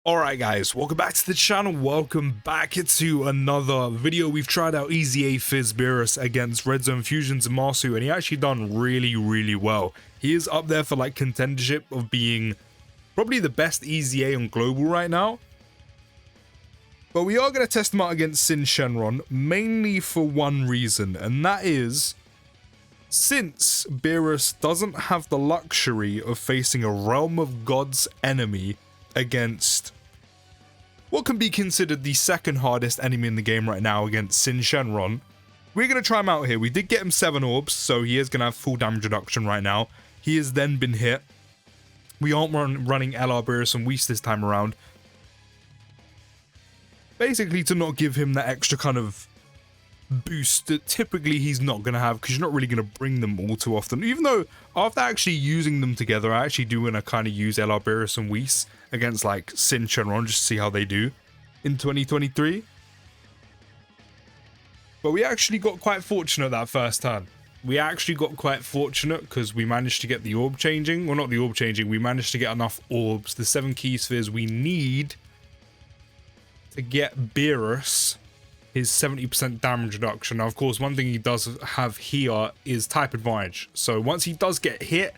Alright guys, welcome back to the channel, welcome back to another video. We've tried out EZA PHY Beerus against Red Zone Fusion's Zamasu, and he actually done really well. He is up there for like contendership of being probably the best EZA on global right now. But we are going to test him out against SYN Shenron, mainly for one reason, and that is since Beerus doesn't have the luxury of facing a Realm of Gods enemy against what can be considered the second hardest enemy in the game right now against SYN Shenron, we're going to try him out here. We did get him 7 orbs, so he is going to have full damage reduction right now. He has then been hit. We aren't running LR Beerus and Whis this time around. Basically to not give him that extra kind of boost that typically he's not going to have, because you're not really going to bring them all too often. Even though after actually using them together, I actually do want to kind of use LR Beerus and Whis against like SYN Shenron just to see how they do in 2023. But we actually got quite fortunate that first turn. We actually got quite fortunate because we managed to get the orb changing. Well, not the orb changing. We managed to get enough orbs, the 7 key spheres we need to get Beerus his 70% damage reduction. Now, of course, one thing he does have here is type advantage. So once he does get hit,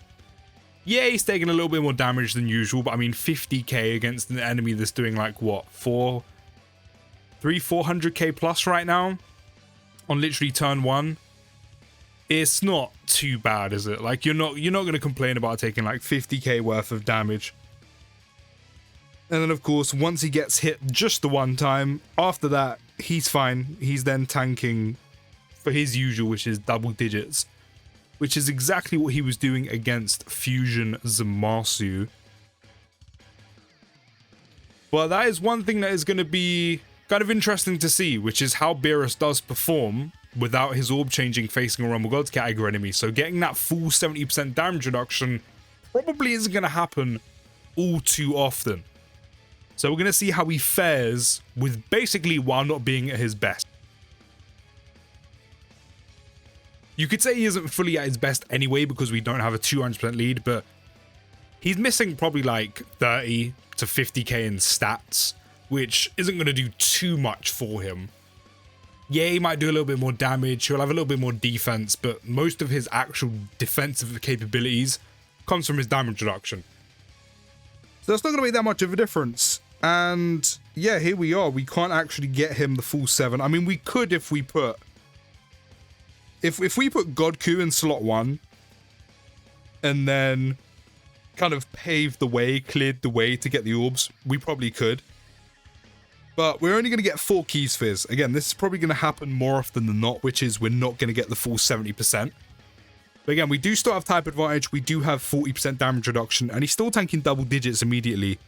yeah, he's taking a little bit more damage than usual, but I mean 50k against an enemy that's doing like what, 400k plus right now on literally turn 1. It's not too bad, is it? Like you're not going to complain about taking like 50k worth of damage. And then of course, once he gets hit just the one time, after that he's fine. He's then tanking for his usual, which is double digits, which is exactly what he was doing against Fusion Zamasu. But that is one thing that is going to be kind of interesting to see, which is how Beerus does perform without his orb changing facing a Realm of Gods category enemy. So getting that full 70% damage reduction probably isn't going to happen all too often. So we're going to see how he fares with basically while not being at his best. You could say he isn't fully at his best anyway because we don't have a 200% lead, but he's missing probably like 30 to 50k in stats, which isn't going to do too much for him. Yeah, he might do a little bit more damage, he'll have a little bit more defense, but most of his actual defensive capabilities comes from his damage reduction. So that's not going to make that much of a difference. And yeah, here we are. We can't actually get him the full 7. I mean, we could if we put... If we put Godku in slot 1 and then kind of paved the way, cleared the way to get the orbs, we probably could. But we're only going to get 4 key spheres. Again, this is probably going to happen more often than not, which is we're not going to get the full 70%. But again, we do still have type advantage. We do have 40% damage reduction, and he's still tanking double digits immediately,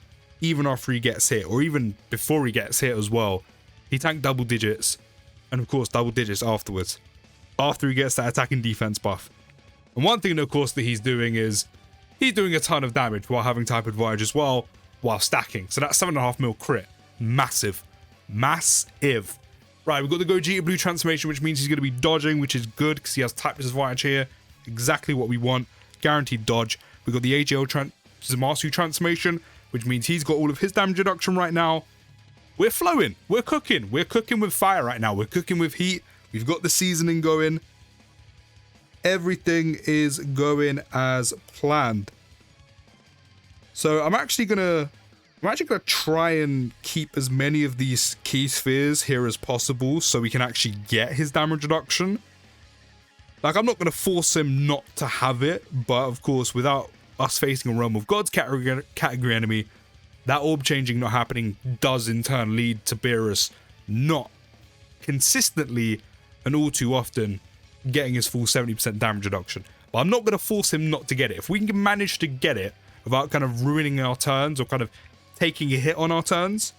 even after he gets hit, or even before he gets hit as well. He tanked double digits, and of course double digits afterwards, after he gets that attack and defense buff. And one thing, of course, that he's doing is he's doing a ton of damage while having type advantage as well, while stacking. So that's 7.5 mil crit. Massive. Massive. Right, we've got the Gogeta Blue transformation, which means he's going to be dodging, which is good because he has type disadvantage here. Exactly what we want. Guaranteed dodge. We've got the AJL Zamasu transformation, which means he's got all of his damage reduction right now. We're flowing. We're cooking. We're cooking with fire right now. We're cooking with heat. We've got the seasoning going. Everything is going as planned. So I'm actually gonna try and keep as many of these key spheres here as possible so we can actually get his damage reduction. Like, I'm not gonna force him not to have it, but of course, without us facing a Realm of Gods category enemy, that orb changing not happening does in turn lead to Beerus not consistently and all too often getting his full 70% damage reduction. But I'm not going to force him not to get it. If we can manage to get it without kind of ruining our turns or kind of taking a hit on our turns,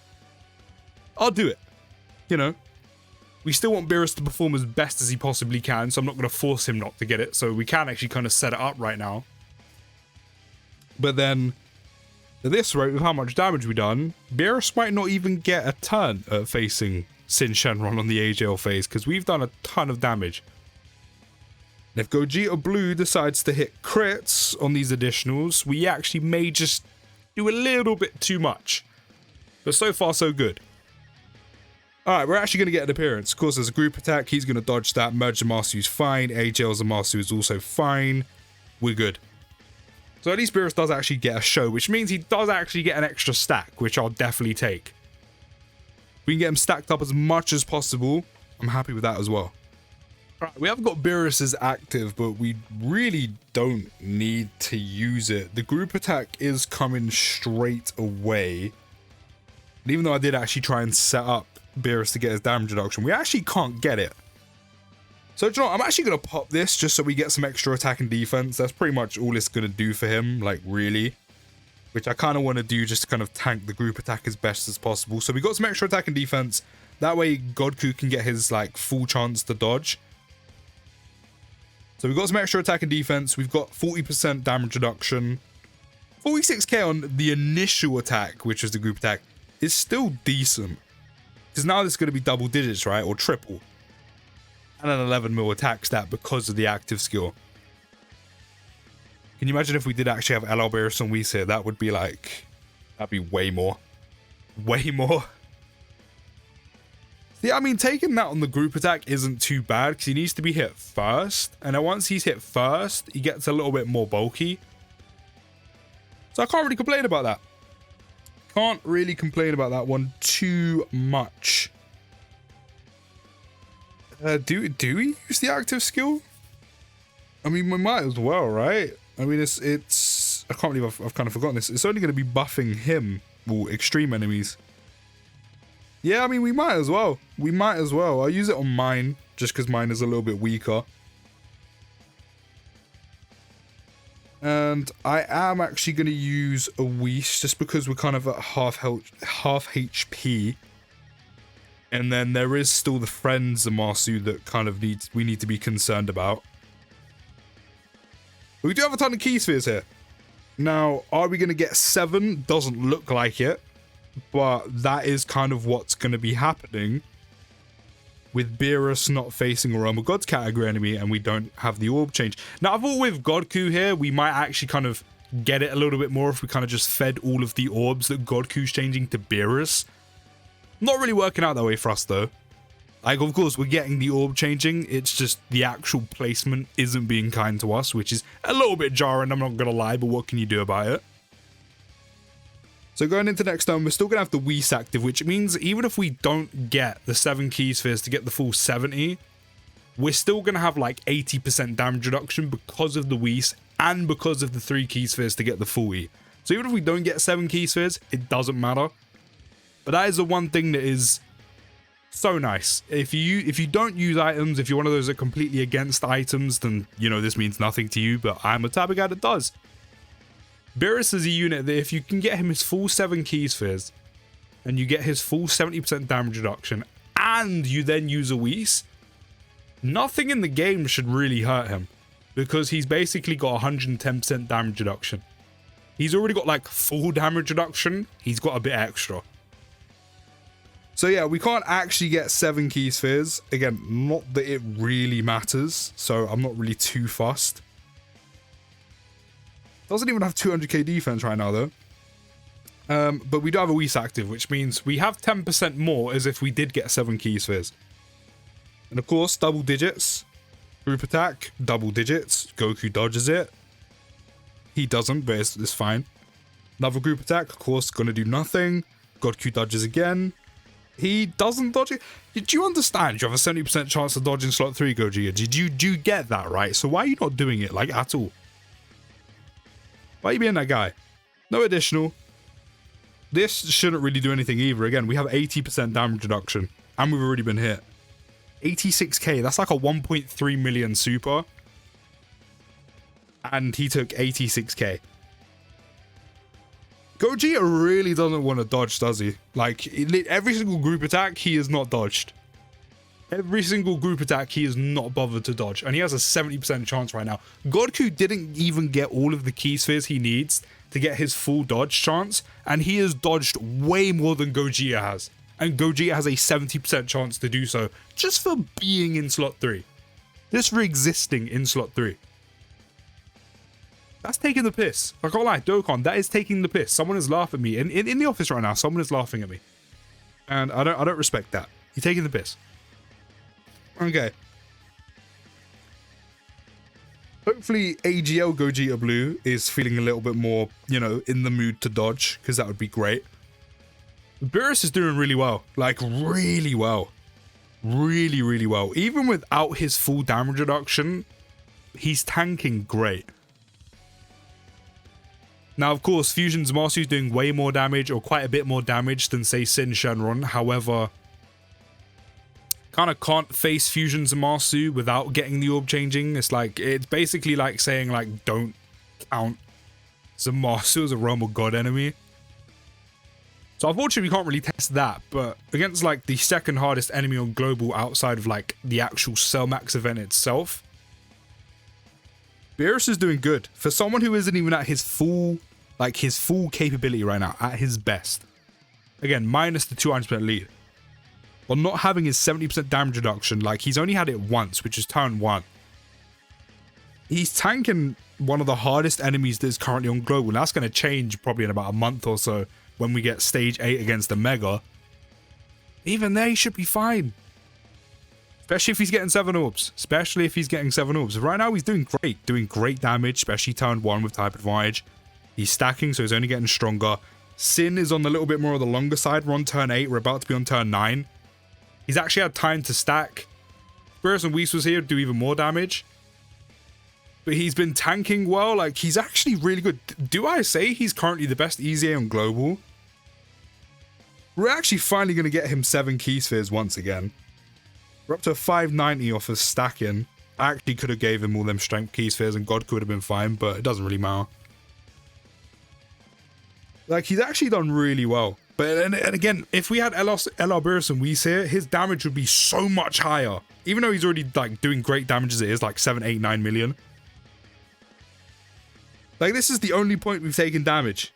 I'll do it. You know, we still want Beerus to perform as best as he possibly can, so I'm not going to force him not to get it. So we can actually kind of set it up right now. But then, at this rate, with how much damage we've done, Beerus might not even get a turn facing SYN Shenron on the AJL phase, because we've done a ton of damage. And if Gogeta Blue decides to hit crits on these additionals, we actually may just do a little bit too much. But so far, so good. Alright, we're actually going to get an appearance. Of course, there's a group attack. He's going to dodge that. Merge Zamasu is fine. AJ Zamasu is also fine. We're good. So at least Beerus does actually get a show, which means he does actually get an extra stack, which I'll definitely take. We can get him stacked up as much as possible. I'm happy with that as well. Alright, we haven't got Beerus as active, but we really don't need to use it. The group attack is coming straight away. And even though I did actually try and set up Beerus to get his damage reduction, we actually can't get it. So, do you know what? I'm actually going to pop this just so we get some extra attack and defense. That's pretty much all it's going to do for him, like, really. Which I kind of want to do just to kind of tank the group attack as best as possible. So we got some extra attack and defense. That way, Godku can get his, like, full chance to dodge. So we've got some extra attack and defense. We've got 40% damage reduction. 46k on the initial attack, which was the group attack, is still decent. Because now this is going to be double digits, right? Or triple. And an 11 mil attack stat because of the active skill. Can you imagine if we did actually have LR Beerus and Whis here? That would be like... That'd be way more. Way more. Yeah, I mean, taking that on the group attack isn't too bad because he needs to be hit first. And then once he's hit first, he gets a little bit more bulky. So I can't really complain about that. Can't really complain about that one too much. Do we use the active skill? I mean, we might as well, right? I mean, it's I can't believe I've kind of forgotten this. It's only going to be buffing him, well, extreme enemies. Yeah, I mean, we might as well. We might as well. I'll use it on mine, just because mine is a little bit weaker. And I am actually going to use a Whis just because we're kind of at half HP. And then there is still the friends Zamasu that kind of we need to be concerned about. But we do have a ton of key spheres here. Now, are we going to get 7? Doesn't look like it. But that is kind of what's going to be happening. With Beerus not facing a Realm of Gods category enemy and we don't have the orb change. Now, I thought with Godku here, we might actually kind of get it a little bit more if we kind of just fed all of the orbs that Godku's changing to Beerus. Not really working out that way for us, though. Like, of course, we're getting the orb changing. It's just the actual placement isn't being kind to us, which is a little bit jarring, I'm not going to lie, but what can you do about it? So going into next turn, we're still going to have the Whis active, which means even if we don't get the 7 key spheres to get the full 70, we're still going to have like 80% damage reduction because of the Whis and because of the 3 key spheres to get the full E. So even if we don't get 7 key spheres, it doesn't matter. But that is the one thing that is so nice. If you don't use items, if you're one of those that are completely against items, then, you know, this means nothing to you, but I'm a type of guy that does. Beerus is a unit that if you can get him his full 7 key spheres and you get his full 70% damage reduction and you then use a Whis, nothing in the game should really hurt him because he's basically got 110% damage reduction. He's already got like full damage reduction. He's got a bit extra. So yeah, we can't actually get 7 key spheres. Again, not that it really matters, so I'm not really too fussed. Doesn't even have 200k defense right now, though. But we do have a Whis active, which means we have 10% more as if we did get 7 key spheres. And of course, double digits. Group attack, double digits. Goku dodges it. He doesn't, but it's fine. Another group attack, of course, gonna do nothing. Goku dodges again. He doesn't dodge it. Did you understand? You have a 70% chance of dodging slot 3, Gogeta. Do you get that, right? So why are you not doing it, like, at all? Why are you being that guy? No additional. This shouldn't really do anything either. Again, we have 80% damage reduction. And we've already been hit. 86k. That's like a 1.3 million super. And he took 86k. Gogeta really doesn't want to dodge, does he? Like, every single group attack, he is not dodged. Every single group attack, he is not bothered to dodge. And he has a 70% chance right now. Godku didn't even get all of the key spheres he needs to get his full dodge chance. And he has dodged way more than Gogeta has. And Gogeta has a 70% chance to do so just for being in slot 3. Just for existing in slot 3. That's taking the piss. I can't lie, Dokkan, that is taking the piss. Someone is laughing at me. In the office right now, someone is laughing at me. And I don't respect that. You're taking the piss. Okay. Hopefully AGL Gogeta Blue is feeling a little bit more, you know, in the mood to dodge, because that would be great. Beerus is doing really well. Like, really well. Really, really well. Even without his full damage reduction, he's tanking great. Now, of course, Fusion Zamasu is doing way more damage, or quite a bit more damage than, say, SYN Shenron. However, kind of can't face Fusion Zamasu without getting the orb changing. It's like, it's basically like saying, like, don't count Zamasu as a realm of god enemy. So unfortunately, we can't really test that, but against, like, the second hardest enemy on global outside of, like, the actual Cell Max event itself, Beerus is doing good. For someone who isn't even at his full, like, his full capability right now, at his best. Again, minus the 200% lead. While not having his 70% damage reduction, like, he's only had it once, which is turn 1. He's tanking one of the hardest enemies that is currently on global. And that's going to change probably in about a month or so when we get stage 8 against the Mega. Even there, he should be fine. Especially if he's getting 7 orbs. Especially if he's getting 7 orbs. Right now, he's doing great. Doing great damage, especially turn 1 with type advantage. He's stacking, so he's only getting stronger. SYN is on the little bit more of the longer side. We're on turn 8. We're about to be on turn 9. He's actually had time to stack. Beerus and Whis was here to do even more damage. But he's been tanking well. Like, he's actually really good. Do I say he's currently the best EZA on global? We're actually finally going to get him 7 key spheres once again. We're up to 590 off of stacking. I actually could have gave him all them strength key spheres and God could have been fine, but it doesn't really matter. Like, he's actually done really well. But and again, if we had LR Beerus and Whis here, his damage would be so much higher. Even though he's already, like, doing great damage as it is, like 7, 8, 9 million. Like, this is the only point we've taken damage.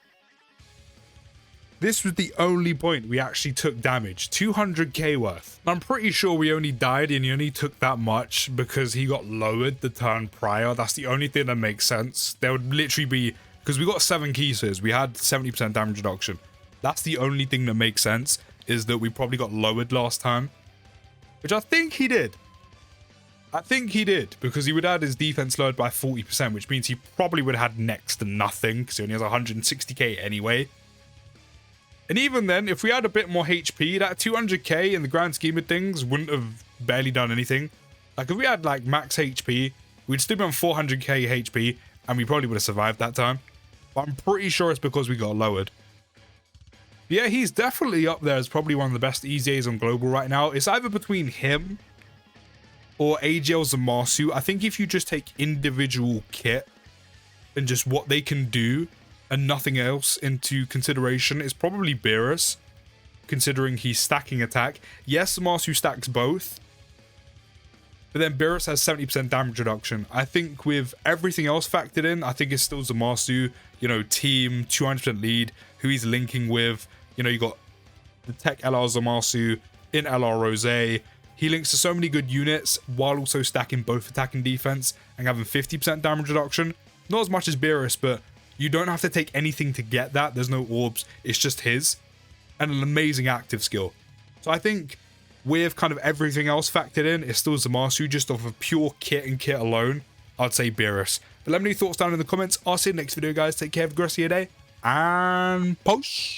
This was the only point we actually took damage. 200k worth. I'm pretty sure we only died and he only took that much because he got lowered the turn prior. That's the only thing that makes sense. There would literally be... Because we got 7 key spheres. We had 70% damage reduction. That's the only thing that makes sense, is that we probably got lowered last time. Which I think he did. I think he did, because he would add his defense lowered by 40%, which means he probably would have had next to nothing, because he only has 160k anyway. And even then, if we had a bit more HP, that 200k in the grand scheme of things wouldn't have barely done anything. Like, if we had, like, max HP, we'd still be on 400k HP, and we probably would have survived that time. But I'm pretty sure it's because we got lowered. Yeah, he's definitely up there as probably one of the best EZAs on global right now. It's either between him or AGL Zamasu. I think if you just take individual kit and just what they can do and nothing else into consideration, it's probably Beerus, considering he's stacking attack. Yes, Zamasu stacks both, but then Beerus has 70% damage reduction. I think with everything else factored in, I think it's still Zamasu, you know, team, 200% lead, who he's linking with. You know, you got the tech LR Zamasu in LR Rose. He links to so many good units while also stacking both attack and defense and having 50% damage reduction. Not as much as Beerus, but you don't have to take anything to get that. There's no orbs. It's just his. And an amazing active skill. So I think with kind of everything else factored in, it's still Zamasu. Just off of pure kit and kit alone, I'd say Beerus. But let me know your thoughts down in the comments. I'll see you in the next video, guys. Take care. Have a good rest of your day. And post.